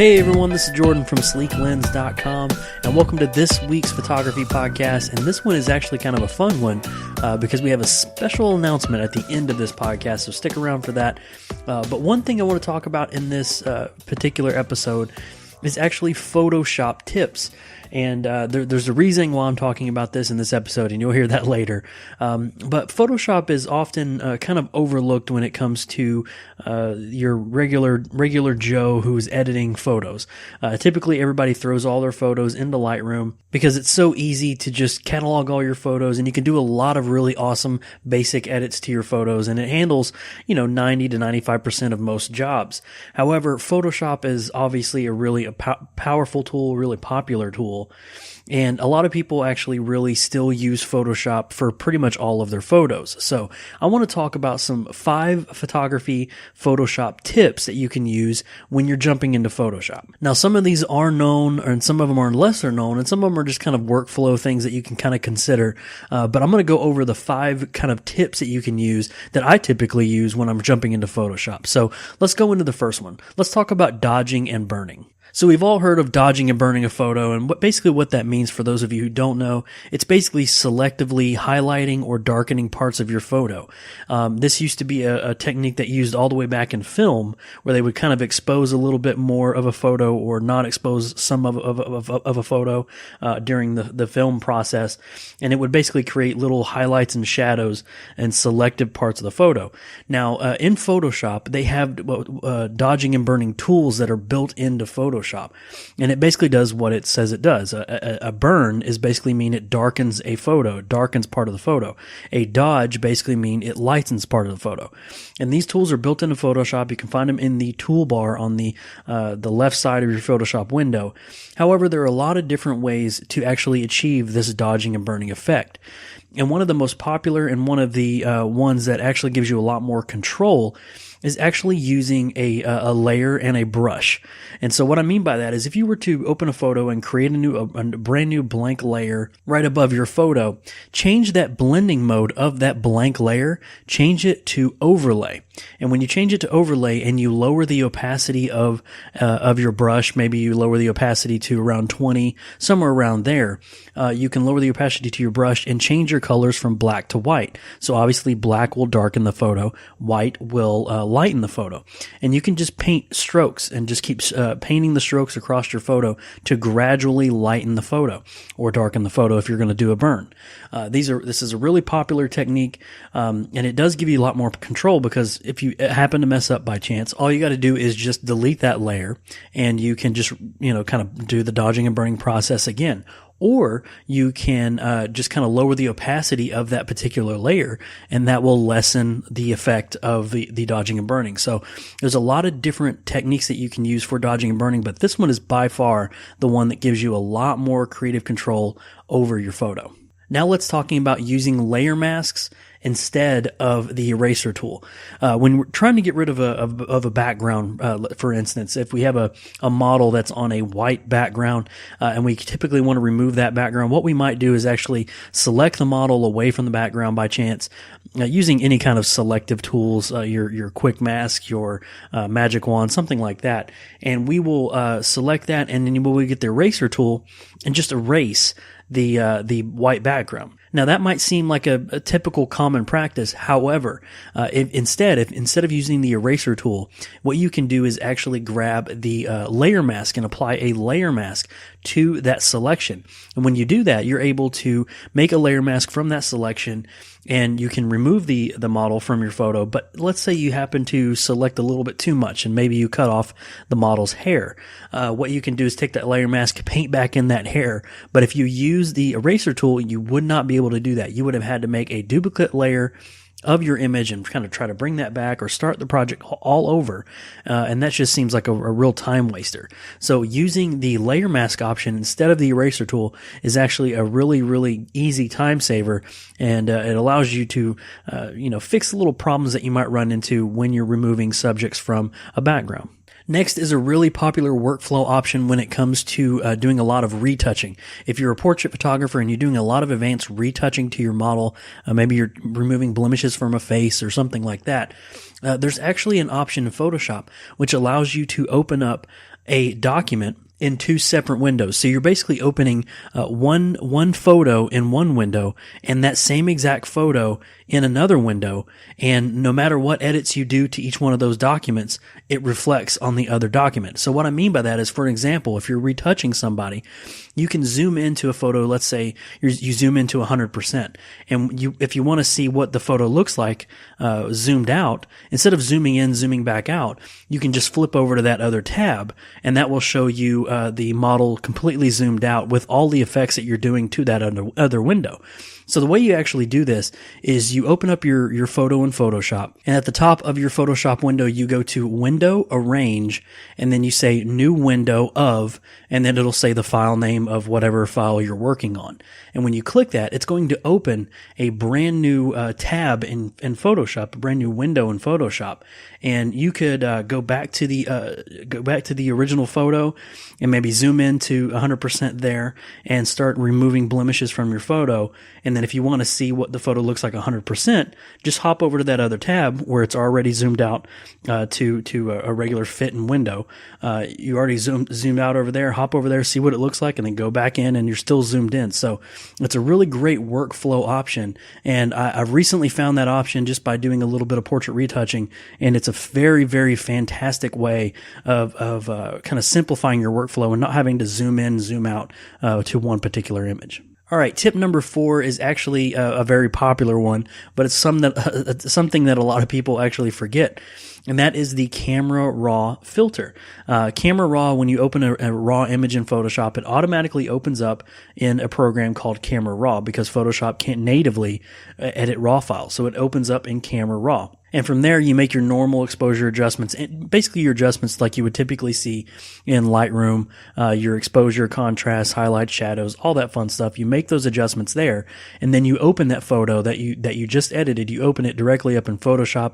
Hey everyone, this is Jordan from Sleeklens.com, and welcome to this week's photography podcast. And this one is actually kind of a fun one because we have a special announcement at the end of this podcast, so stick around for that. But one thing I want to talk about in this particular episode is actually Photoshop tips. And there's a reason why I'm talking about this in this episode, and you'll hear that later. But Photoshop is often kind of overlooked when it comes to your regular Joe who's editing photos. Typically, everybody throws all their photos into Lightroom because it's so easy to just catalog all your photos, and you can do a lot of really awesome basic edits to your photos, and it handles 90 to 95% of most jobs. However, Photoshop is obviously a really powerful tool, really popular tool. And a lot of people actually really still use Photoshop for pretty much all of their photos. So I want to talk about some 5 photography Photoshop tips that you can use when you're jumping into Photoshop. Now, some of these are known, and some of them are lesser known, and some of them are just kind of workflow things that you can kind of consider. But I'm going to go over the 5 kind of tips that you can use that I typically use when I'm jumping into Photoshop. So let's go into the first one. Let's talk about dodging and burning. So we've all heard of dodging and burning a photo, and basically what that means for those of you who don't know, it's basically selectively highlighting or darkening parts of your photo. This used to be a technique that used all the way back in film, where they would kind of expose a little bit more of a photo or not expose some of a photo during the film process, and it would basically create little highlights and shadows and selective parts of the photo. Now, in Photoshop, they have dodging and burning tools that are built into Photoshop. And it basically does what it says it does. A burn is basically mean it darkens a photo, darkens part of the photo. A dodge basically mean it lightens part of the photo. And these tools are built into Photoshop. You can find them in the toolbar on the left side of your Photoshop window. However, there are a lot of different ways to actually achieve this dodging and burning effect. And one of the most popular and one of the ones that actually gives you a lot more control is actually using a layer and a brush. And so what I mean by that is if you were to open a photo and create a brand new blank layer right above your photo, change that blending mode of that blank layer, change it to overlay. And when you change it to overlay and you lower the opacity of your brush, maybe you lower the opacity to around 20, somewhere around there, you can lower the opacity to your brush and change your colors from black to white. So obviously black will darken the photo, white will lighten the photo. And you can just paint strokes and just keep painting the strokes across your photo to gradually lighten the photo or darken the photo if you're going to do a burn. This is a really popular technique, and it does give you a lot more control because if you happen to mess up by chance, all you got to do is just delete that layer and you can just, kind of do the dodging and burning process again. Or you can just kind of lower the opacity of that particular layer, and that will lessen the effect of the dodging and burning. So there's a lot of different techniques that you can use for dodging and burning, but this one is by far the one that gives you a lot more creative control over your photo. Now let's talking about using layer masks instead of the eraser tool. When we're trying to get rid of a background, for instance, if we have a model that's on a white background, and we typically want to remove that background, what we might do is actually select the model away from the background by chance, using any kind of selective tools, your quick mask, your magic wand, something like that. And we will select that, and then we get the eraser tool and just erase the white background. Now that might seem like a typical common practice. However, instead of using the eraser tool, what you can do is actually grab the layer mask and apply a layer mask to that selection. And when you do that, you're able to make a layer mask from that selection, and you can remove the model from your photo. But let's say you happen to select a little bit too much, and maybe you cut off the model's hair. What you can do is take that layer mask, paint back in that hair. But if you use the eraser tool, you would not be able to do that. You would have had to make a duplicate layer of your image and kind of try to bring that back or start the project all over. And that just seems like a real time waster. So using the layer mask option instead of the eraser tool is actually a really, really easy time saver. And it allows you to, fix the little problems that you might run into when you're removing subjects from a background. Next is a really popular workflow option when it comes to doing a lot of retouching. If you're a portrait photographer and you're doing a lot of advanced retouching to your model, maybe you're removing blemishes from a face or something like that, there's actually an option in Photoshop which allows you to open up a document in two separate windows. So you're basically opening one photo in one window and that same exact photo in another window. And no matter what edits you do to each one of those documents, it reflects on the other document. So what I mean by that is, for example, if you're retouching somebody, you can zoom into a photo. Let's say you zoom into 100%. And if you want to see what the photo looks like zoomed out, instead of zooming in, zooming back out, you can just flip over to that other tab, and that will show you the model completely zoomed out with all the effects that you're doing to that other window. So the way you actually do this is you open up your photo in Photoshop, and at the top of your Photoshop window, you go to Window, Arrange, and then you say New Window of, and then it'll say the file name of whatever file you're working on. And when you click that, it's going to open a brand new tab in Photoshop, a brand new window in Photoshop. And you could go back to the original photo and maybe zoom in to 100% there and start removing blemishes from your photo. And then if you want to see what the photo looks like 100%, just hop over to that other tab where it's already zoomed out to a regular fit and window. You already zoomed out over there, hop over there, see what it looks like, and then go back in and you're still zoomed in. So it's a really great workflow option. And I've recently found that option just by doing a little bit of portrait retouching, and it's a very, very fantastic way of kind of simplifying your workflow and not having to zoom in, zoom out to one particular image. All right, tip number 4 is actually a very popular one, but it's something that a lot of people actually forget, and that is the Camera Raw filter. Camera Raw, when you open a raw image in Photoshop, it automatically opens up in a program called Camera Raw because Photoshop can't natively edit RAW files, so it opens up in Camera Raw. And from there, you make your normal exposure adjustments, and basically your adjustments like you would typically see in Lightroom, your exposure, contrast, highlights, shadows, all that fun stuff. You make those adjustments there, and then you open that photo that you just edited. You open it directly up in Photoshop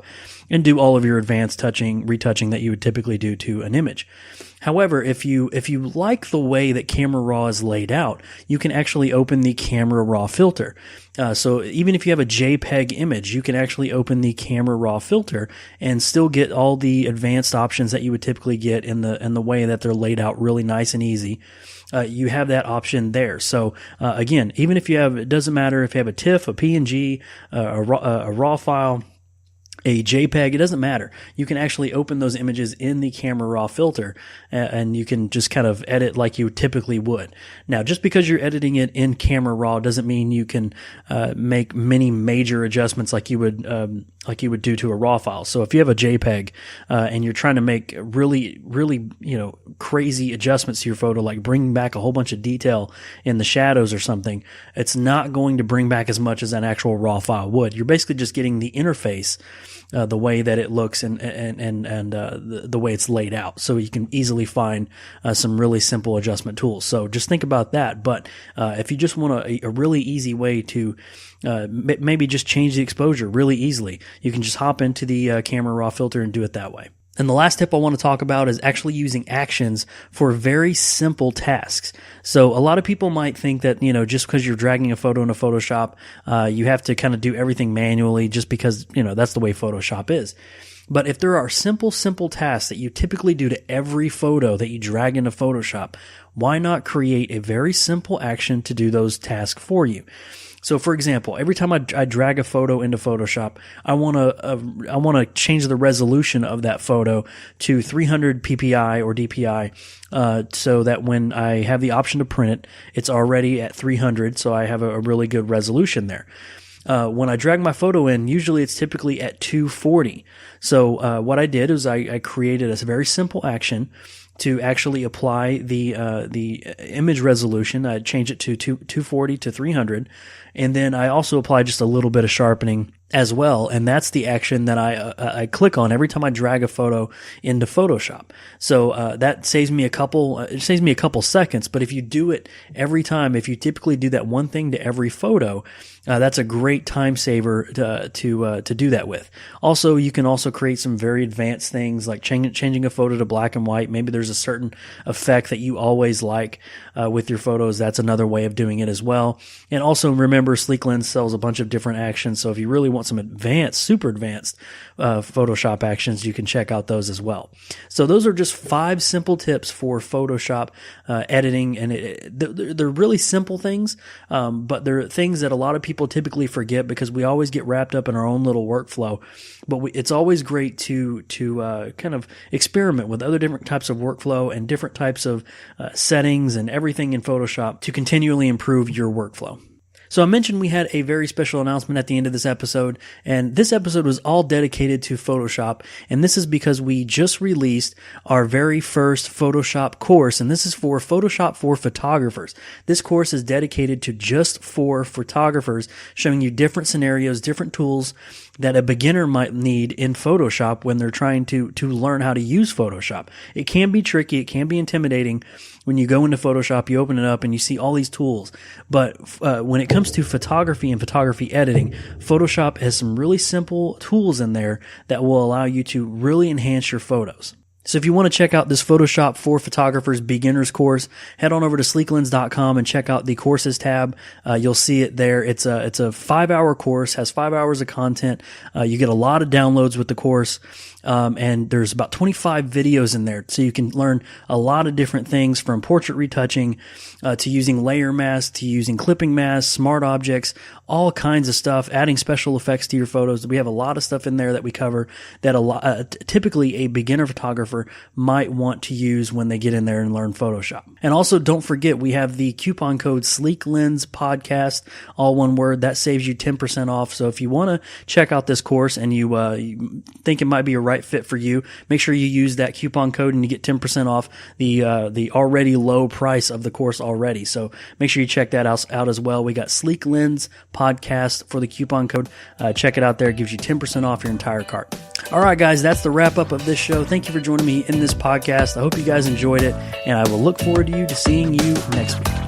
and do all of your advanced retouching that you would typically do to an image. However, if you like the way that Camera Raw is laid out, you can actually open the Camera Raw filter. So even if you have a JPEG image, you can actually open the Camera Raw filter and still get all the advanced options that you would typically get in the way that they're laid out really nice and easy. You have that option there. So again, even if you have, it doesn't matter if you have a TIFF, a PNG, a RAW file, a JPEG, it doesn't matter. You can actually open those images in the Camera Raw filter, and you can just kind of edit like you typically would. Now, just because you're editing it in Camera Raw doesn't mean you can make many major adjustments like you would do to a RAW file. So if you have a JPEG and you're trying to make really, really, crazy adjustments to your photo, like bringing back a whole bunch of detail in the shadows or something, it's not going to bring back as much as an actual RAW file would. You're basically just getting the interface, the way that it looks and the way it's laid out. So you can easily find some really simple adjustment tools. So just think about that. But if you just want a really easy way to maybe just change the exposure really easily, you can just hop into the Camera Raw filter and do it that way. And the last tip I want to talk about is actually using actions for very simple tasks. So a lot of people might think that, just because you're dragging a photo into Photoshop, you have to kind of do everything manually just because, that's the way Photoshop is. But if there are simple tasks that you typically do to every photo that you drag into Photoshop, why not create a very simple action to do those tasks for you? So, for example, every time I drag a photo into Photoshop, I want to change the resolution of that photo to 300 ppi or dpi, so that when I have the option to print it, it's already at 300, so I have a really good resolution there. When I drag my photo in, usually it's typically at 240. So what I did is I created a very simple action to actually apply the image resolution. I changed it to 240 to 300, and then I also apply just a little bit of sharpening as well, and that's the action that I click on every time I drag a photo into Photoshop. So that saves me a couple seconds. But if you do it every time, if you typically do that one thing to every photo, That's a great time saver to do that with. Also, you can also create some very advanced things like changing a photo to black and white. Maybe there's a certain effect that you always like with your photos. That's another way of doing it as well. And also remember, Sleeklens sells a bunch of different actions. So if you really want some advanced, super advanced Photoshop actions, you can check out those as well. So those are just 5 simple tips for Photoshop editing, and they're really simple things, but they're things that a lot of people typically forget because we always get wrapped up in our own little workflow. But it's always great to kind of experiment with other different types of workflow and different types of settings and everything in Photoshop to continually improve your workflow. So I mentioned we had a very special announcement at the end of this episode, and this episode was all dedicated to Photoshop, and this is because we just released our very first Photoshop course, and this is for Photoshop for photographers. This course is dedicated to just for photographers, showing you different scenarios, different tools that a beginner might need in Photoshop when they're trying to learn how to use Photoshop. It can be tricky, it can be intimidating. When you go into Photoshop, you open it up and you see all these tools. But when it comes to photography and photography editing, Photoshop has some really simple tools in there that will allow you to really enhance your photos. So if you want to check out this Photoshop for Photographers beginners course, head on over to Sleeklens.com and check out the courses tab. You'll see it there. It's a 5-hour course, has 5 hours of content. You get a lot of downloads with the course. And there's about 25 videos in there. So you can learn a lot of different things from portrait retouching, to using layer masks, to using clipping masks, smart objects, all kinds of stuff, adding special effects to your photos. We have a lot of stuff in there that we cover that typically a beginner photographer might want to use when they get in there and learn Photoshop. And also don't forget, we have the coupon code Sleeklens podcast, all one word. That saves you 10% off. So if you want to check out this course and you think it might be a right fit for you, make sure you use that coupon code and you get 10% off the already low price of the course already. So make sure you check that out as well. We got Sleeklens podcast for the coupon code. Check it out there. It gives you 10% off your entire cart. All right, guys, that's the wrap up of this show. Thank you for joining me in this podcast. I hope you guys enjoyed it, and I will look forward to seeing you next week.